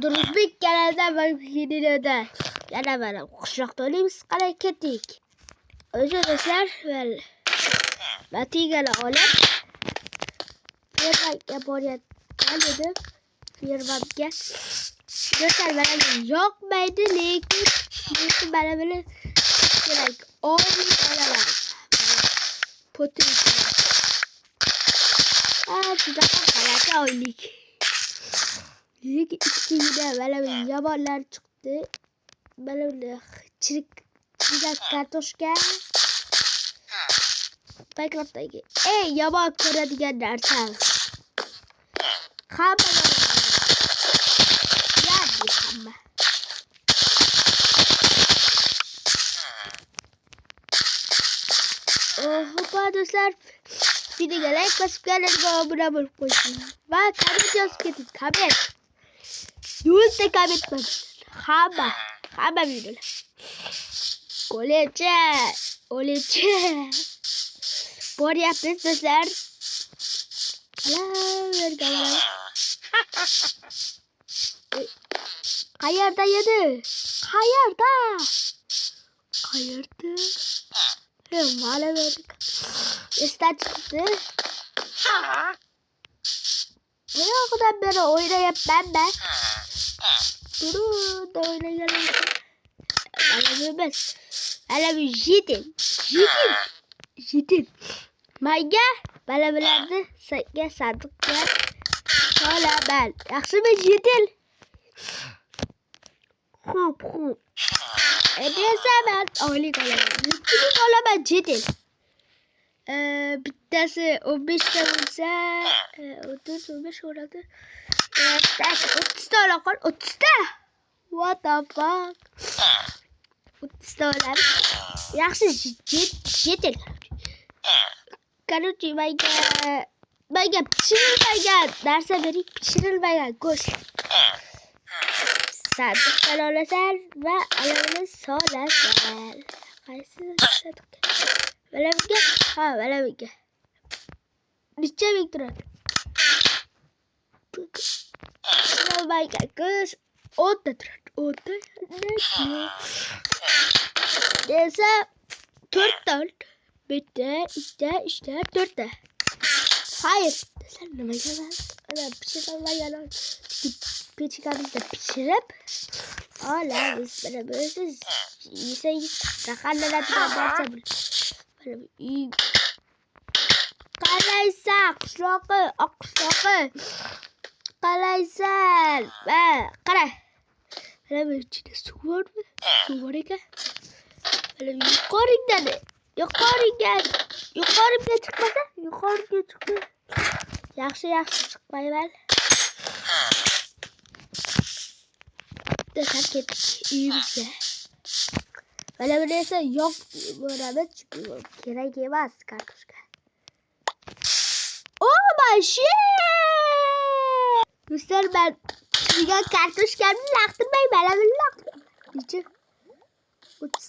O'zbek kanalidan va videoda yana mana qishloqda olamiz. Qarang ketdik. O'sha do'stlar, natigani olib fermaga borayotgan edim. Fermaga do'stlar mana yoqmaydi, lekin mana buni kerak. Olaman. Potin. Juda g'alati oylik. Lekin ikkiga mana bu yomonlar chiqdi. Mana bu chirik kartoshka. Minecraft'dagi eng yomon ko'radigan narsa. Hamma hamma. Hoppa do'stlar, videoga like bosib kanalga obuna bo'lib qo'ying. Va komment yozib keting. Komment. Yo'lda komment bosing. Hamma videolar. O'lecha. Boryapmiz do'stlar. Qayerda edi? Qayerda? Mana berdik. Esdan chiqdi. Buyoqdan beri o'ynayapman-da. Durda o'ynaganlar. Mana bu emas. Mana bu jitin. Menga mana bularni sandiqqa solaman. Yaxshimi jitin? Xo'p. Esa men oylik olaman jitin. Bittasi 15 ta bo'lsa, 30 oladi. 30 ta olaqol, 30 ta. What the fuck? 30 ta oladi. Yaxshi jitin. Короче, menga pishirilmagan narsa bering, pishirilmagan go'sht. Sandiqdan olasan va alamini solasan. Qaysi sandiqqa? Mana bunga. Necha ming turadi? Pishirilmagan go'sht 10 ta turadi. 10 ta. Desa 4 ta. Bitta, ikkita, 4 ta. Hayır. Sen nimaga mana pishirilmagan pechkamizda pishirib olamiz. Mana bu siz yesangiz zaharlanadigan narsa bu. Mana bu qaraysan qishloqi, oq qishloqi. Qaraysan va qara. Mana bu ichida suv bormi? Suv bor ekan. Mana bu yuqoriga chiqmasa, yuqoriga chiqdi. Yaxshi chiqmayman. Do'stlar ketdik uyimizga. Mana buni esa yo'q bo'lamiz, chunki kerak emas kartoshka. Oh my shit! Do'stlar, men chiqgan kartoshkamni laqtirmayman, mana buni laqtirmayman. 30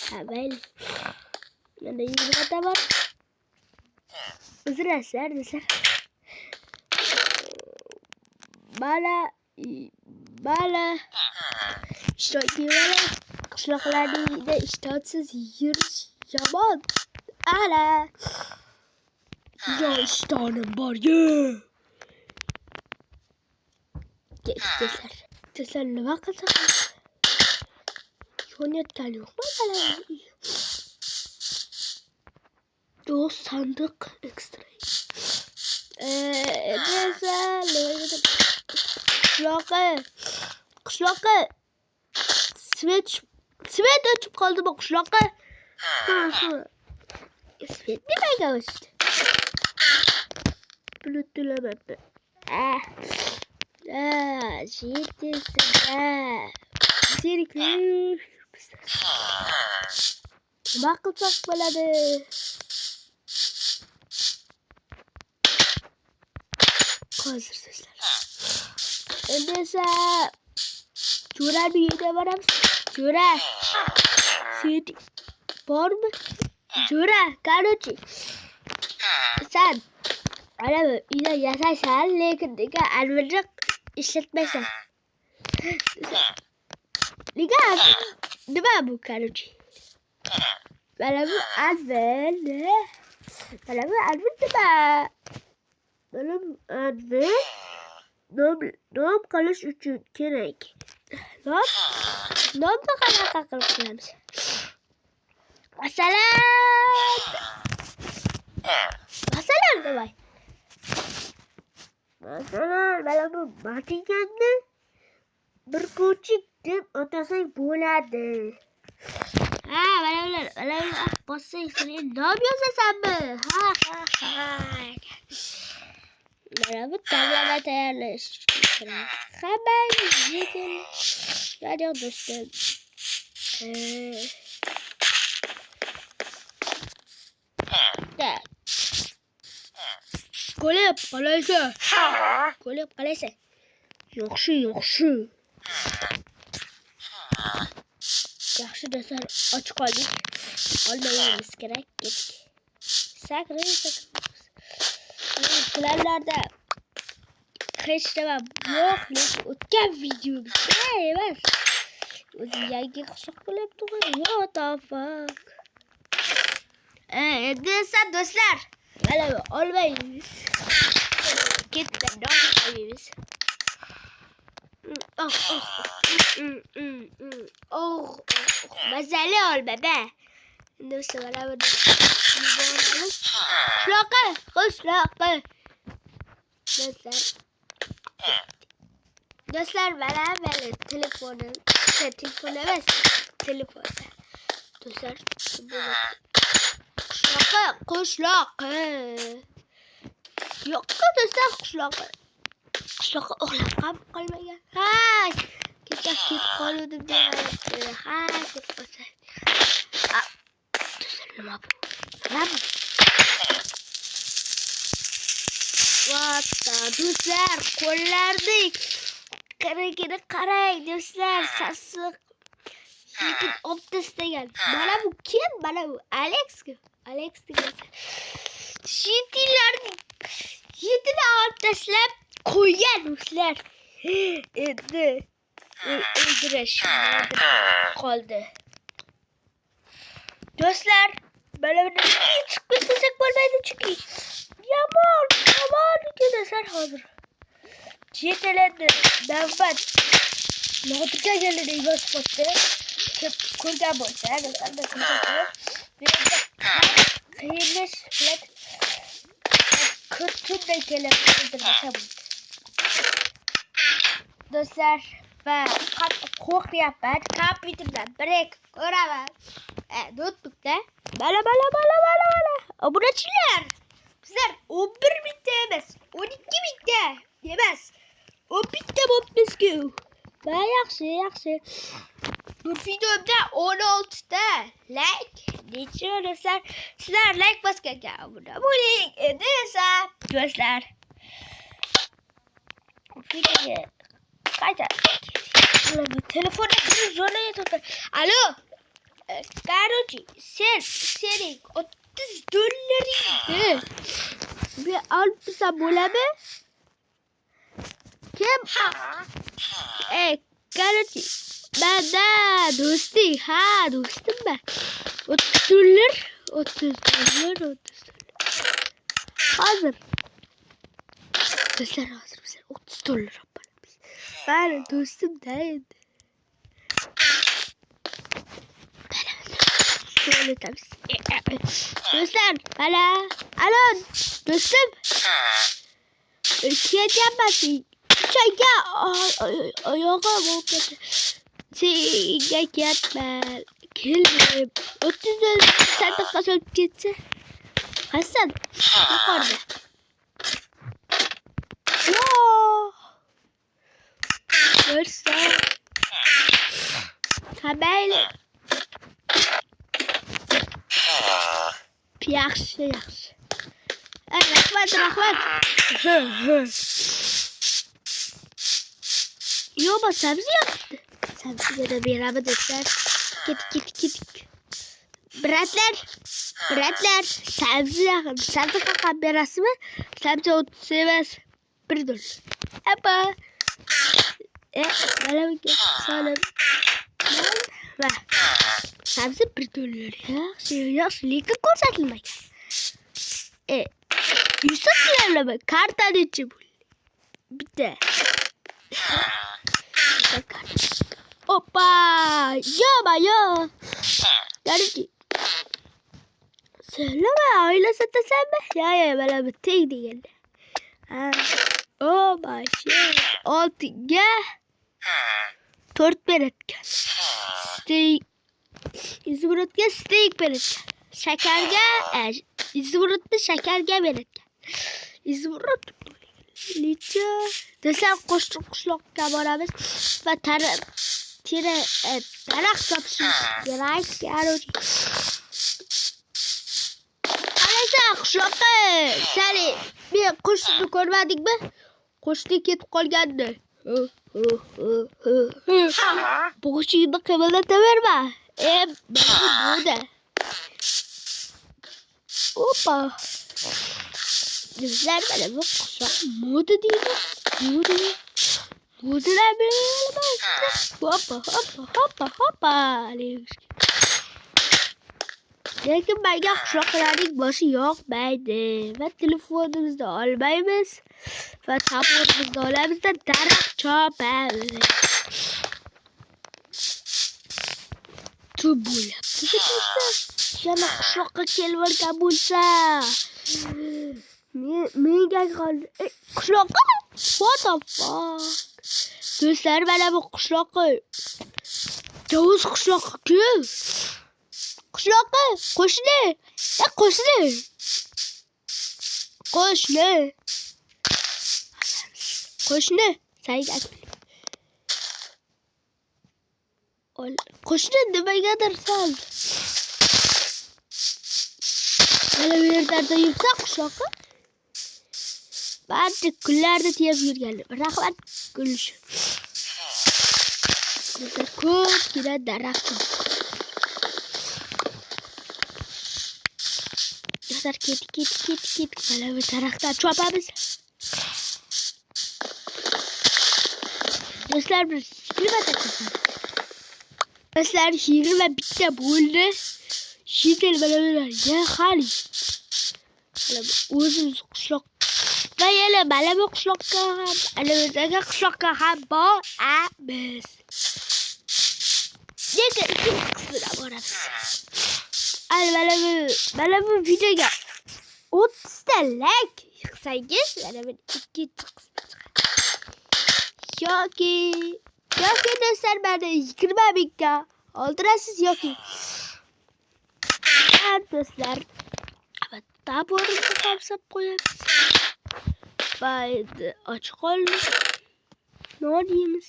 ta mayli. Mana 20 ta bor. Uzrasizlar do'stlar. Mana ishtoqlar qishloqlarda ishtoqsiz yurish yomon. Ana. Yo ishtonim bor-ku. Do'stlar nima qilsam? Yonayotgan yo'qmi? Do'st sandiq ekstra. Qishloqqa svet o'chib qoldi bu qishloqqa. Svet nimaga o'chdi? Bulutlamabdi. Nima qilsak bo'ladi? Hozir sizlar. Endi esa Jo'rani uyida boramiz. Jo'ra. Svet bormi? Jo'ra, короче. Sen ana uyda yasaysan, lekin nega alviriq ishlatmaysan. Nima bu короче? Mana bu admin. Mana bu admin nima? Mana bu admin nom qilish uchun kerak. Nomni qanaqa qilib qilamiz? Masalan davay. Masalan mana bu Matiganni bir ko'chik deb atasang bo'ladi. Ha, mana ular bossang sen nom yozasanmi? Ha. Mana bu tablama tayyorlash kerak. Hammangiz yeting. Radio do'stlar. Ko'rib qalaysan. Yaxshi. Yaxshi do'stlar, och qoldik. Olmayimiz kerak. Ketdik. Sakray. Planlarda hech nima yo'q, lekin o'tgan videomizda emas. O'zi yangi qishiq bo'lib turgan. Yo, tafak. Endi esa do'stlar, mana bu olmaymiz. Ketdan olmaymiz. Mazali olma-da. Endi esa mana bu Qishloqqa. Do'stlar, mana telefon emas, telefonda. Do'stlar, qishloqqa. Yo'q, do'stlar, qishloqqa uxlab qolmagan. Ha, ketib qoluvdim deb. Ha, deb qo'ysa. Do'stlar, nima bu? Do'stlar, qo'llarning qarang do'stlar, sassiq. Lekin optisdagan. Mana bu kim? Mana bu Alex degan. Yetini olib tashlab qo'ygan do'stlar. Endi o'ldirish qoldi. Do'stlar, mana buni chiqib ketsak bo'lmaydi chunki yomon do'stlar hozir. Cheteladi navbat. Notika keladi boshqotda. Ko'rgan bo'lsa, do'stlar, qiyinlash bilan kutunday kelib o'ldirmasa bo'ldi. Do'stlar, va qattiq qo'rqyapman. Kompyuterdan brek ko'raman. Notebookda. Mana. Obunachilar. Bizlar 11 mingta emas, 12 mingta emas. 10 mingta bo'libmiz-ku. Va yaxshi. Bu videomda 16 ta like. Necha do'stlar? Sizlar like bosganga obuna bo'ling. Endi esa do'stlar, videoga qayta. Telefonda zona turibdi. Alo. Короче, sening 30 dollaringni bir olsa bo'ladimi? Kim? Короче, banda do'sting. Ha, do'stim ben. 30 dollar. Hazır. Do'stlar, hozir biz 30 dollar olamiz. Ben do'stim da endi. Do'stlar, alo, do'stim. Ketyapman. Çayga oyog'im o'pdi. Senga ketman. Keldim. 30 dollar sadaqa solib ketsa. Hasan, yuqorida. Yo. Do'stlar. Qabayli. Yaxshi. Rahmat. Yo'q, sabzi yoqdi. Sabziga da beraman do'stlar. Ketik. Bratlar, sabzi qaqam berasizmi? Sabzi 30 emas, 1 dollar. Apa, Mana bu solib. Va sabzi $1 yaxshi, lekin ko'rsatilmagan. 100 so'mlama karta nechi pul? Bitta. Oppa! Yo. Qarang. Söyleme öyle satasan mı? Ya bana bir tek değil. Oh my shit. Altıga 4 beretken. Steak. İzmir'de steak beretken. Şekerge İzmir'de şekerge beretken. İzmir'de liçe. Desem kuşlukka boramiz ve tarak topishimiz kerak. Qishloqqa sani men qushni ko'rmadingmi? Qushni ketib qolgandi. Boshingni qimirlataverma. Bo'ldi. Oppa. Bizlar mana bu qishloq modi deydi. Modilar bilan hoppa. Lekin menga qishloqlarning boshi yoqmaydi va telefonimizni olmaymiz va taborimizni olamiz da daraxt chopamiz. Tu bo'lyapti. Yana qishloqqa kelib olgan bo'lsa, menga qoldi. Qishloqqa? What the fuck? Do'stlar, mana bu qishloqqa. Yovuz qishloqqa-ku. Qishloqqa, qo'shni. Qo'shni. Qo'shni nimagadir sal. Mana bu yerlarda yursa qishloqqa. Barcha kunlarda tiyab yurganlar. Rahmat kulish. Ko'pgina daraxt. Do'stlar, ket. Mana bu daraxtdan chopamiz. Do'stlar, bir 20 ta chopamiz. Do'stlar, 20 bitta bo'ldi. Shetel mana bular. Ya xali. Mana o'zimiz qishloq. Va yana mana bu qishloqqa ham, anavizdagi qishloqqa ham boramiz. Lekin ikkinchi qismida boramiz. Mana bu videoga 30 ta like yig'sangiz, mana bu ikkinchi qismi chiqadi. Yoki do'stlar, mana 20 mingga oldirasiz yoki. Do'stlar, taborimizni qamsab qo'yamiz. Baydi och qoldik. Non yeymiz.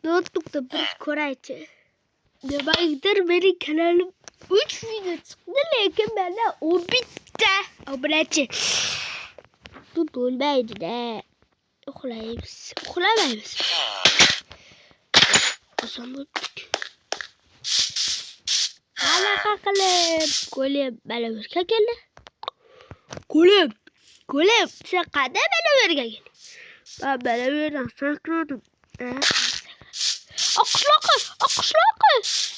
Notebookda bir ko'raychi. Nimadir mening kanalim 3 video chiqdi, lekin menda 11 ta obunachi. Bu bo'lmaydi-da. Uxlamaymiz. Oson bo'ldik. Qanaqa qilib ko'lib mana bu yerga keldi. Ko'lib sen qanday mana bu yerga kelding? Men mana bu yerdan sakradim. Qishloqqa.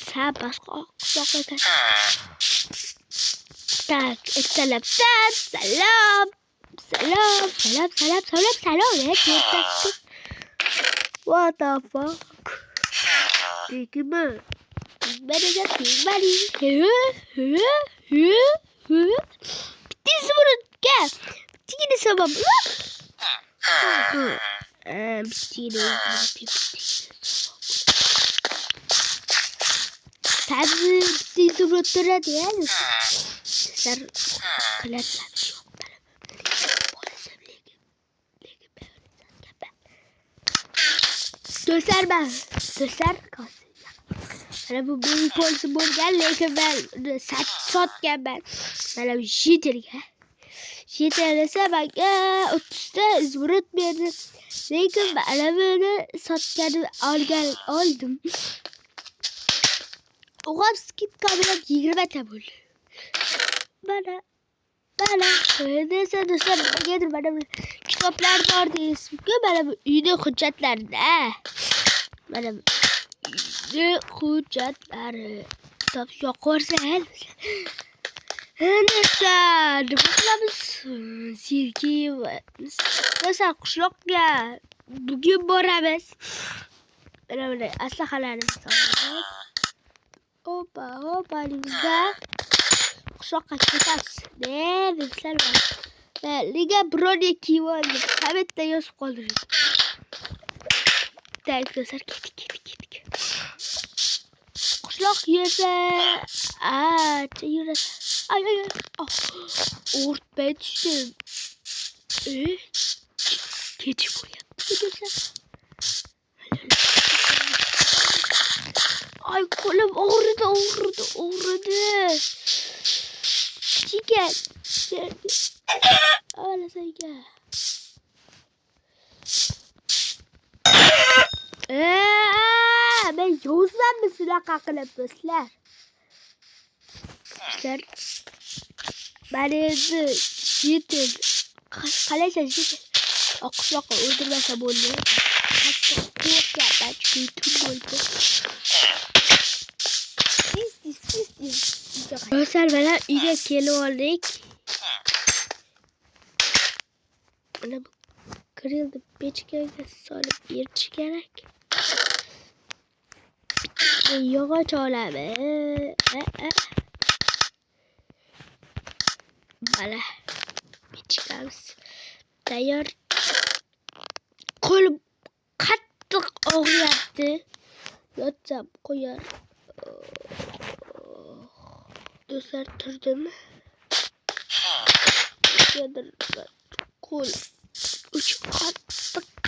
Sen boshqa qishloqqa ket. Tak, salam. What the fuck? Tekme. Beni. Bittisi bunu gel. Bittini sabah. Bittini. Sen bittisi bunu töredi yani. Sen kaletler bir şey yok. Dostlar kalsın. Mana bu benim polisi bo'lgan, lekin men sotgan ben. Mana bu shetelga esa menga 30 ta izbrut berdi. Lekin mana buni sotganimni oldim. O'g'am skidka bilan 20 ta bo'ldi. Mana Mana desa do'stlar negadir mana bu kitoblar bor deysizku, mana bu uyda hujjatlarda. Mana bu uyda hujjatlari. Kitob yoqorsan. Nasa, nima qilamiz? Sirki nasa qishloqqa bugun boramiz. Mana bunday aslahalarimiz bor. Hoppa, qishloqqa ketamiz. Deysizlar bor. Liga broni kiyib oldim. Qametda yozib qoldirdim. Do'stlar ketdik. Qishloq yerda yurasan. Ay. O'rtmay tushdim. Ketib qo'yapti do'stlar. Ay qo'lim og'ridi. Chiqar. Ana senga. Men yozmanmi shunaqa qilib do'stlar? Mana endi yetim. Qalaycha yetim. Oqsoqqa o'ldirmasa bo'ldi. Qo'rqyapman chunki tun bo'ldi. Do'stlar bilan uyga kelib oldik. Mana bu grillni pechkaga solib eritish kerak. Yog'och olamiz. Mana pechkamiz tayyor. Qo'lim qattiq og'riyapti. Yotsam qo'yar. Do'stlar turdim. Qo'l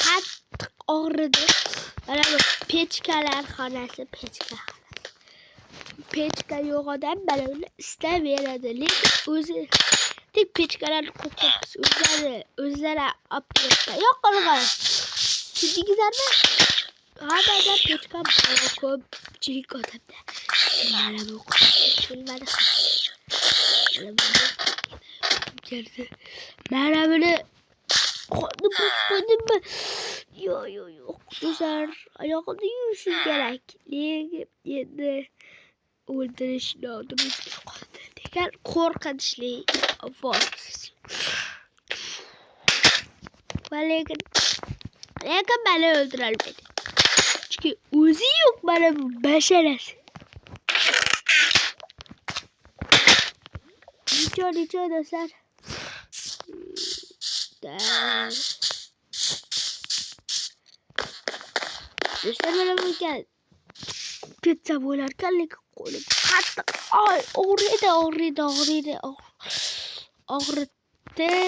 qattiq og'ridi. Mana bu pechkalar xonasi, pechka yo'q odam mana buni istaveradi. Lekin o'zi tek pechkalarni qo'yibmiz. O'zlari olib kelibdi. Yo'q qolgan. Tushundingizlarmi? Hamada pechka bor, ko'pchilik odamda. Mana bu tushunmadi. Mana buni qo'ydimmi? Yo'q. Do'stlar, oyog'imni yuvishim kerak. Lekin endi o'ldirish nodirimizga qoldi degan qo'rqinchli ovoz. Lekin meni o'ldirolmaydi. Chunki o'zi yo'q mana bu basharasi. Nicho do'stlar. Do'stlar mana bu ketsa bo'larkan, lekin qo'lim qattiq og'ridi.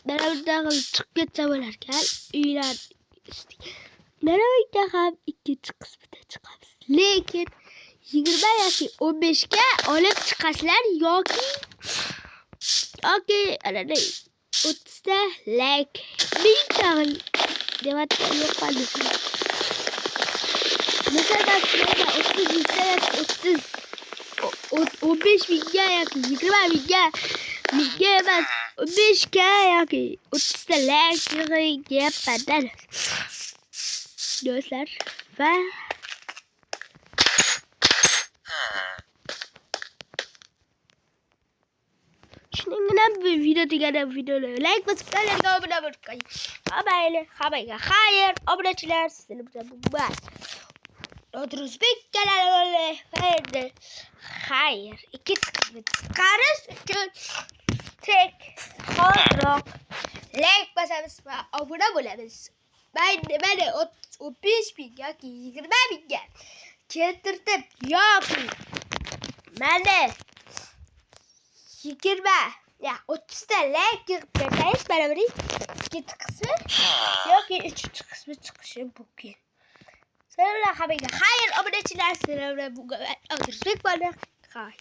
Mana bundan qilib chiqib ketsa bo'larkan, uylar. Mana bundan ham ikkinchi qismida chiqamiz. Lekin 20 yoki 15 ga olib chiqasizlar yoki 30 ta like 1000 ta devatgan yo'q qoldi. Mesela 15 mingga yoki 20 mingga emas 15 ga yoki 30 ta like yig'yapman do'stlar. Va shuningina bu video degani videoni like bosib kanalga obuna bo'ling. Hammaga xayr, obunachilar sizlar bilan bo'lmas. O'zbek kanali xayr. Ikkinchi qismini chiqarish uchun tek hozirroq like bosamiz va obuna bo'lamiz. Mana 15 ming yoki 20 mingga keltirdim yoki mana 20 ya 30 ta like yig'ib bersangiz mana buning ikkinchi qismi yoki uchinchi qismi chiqishi mumkin. Sizlar bilan hammaga xayr, obunachilar, sizlar bilan O'zbek bo'ldi. Xayr.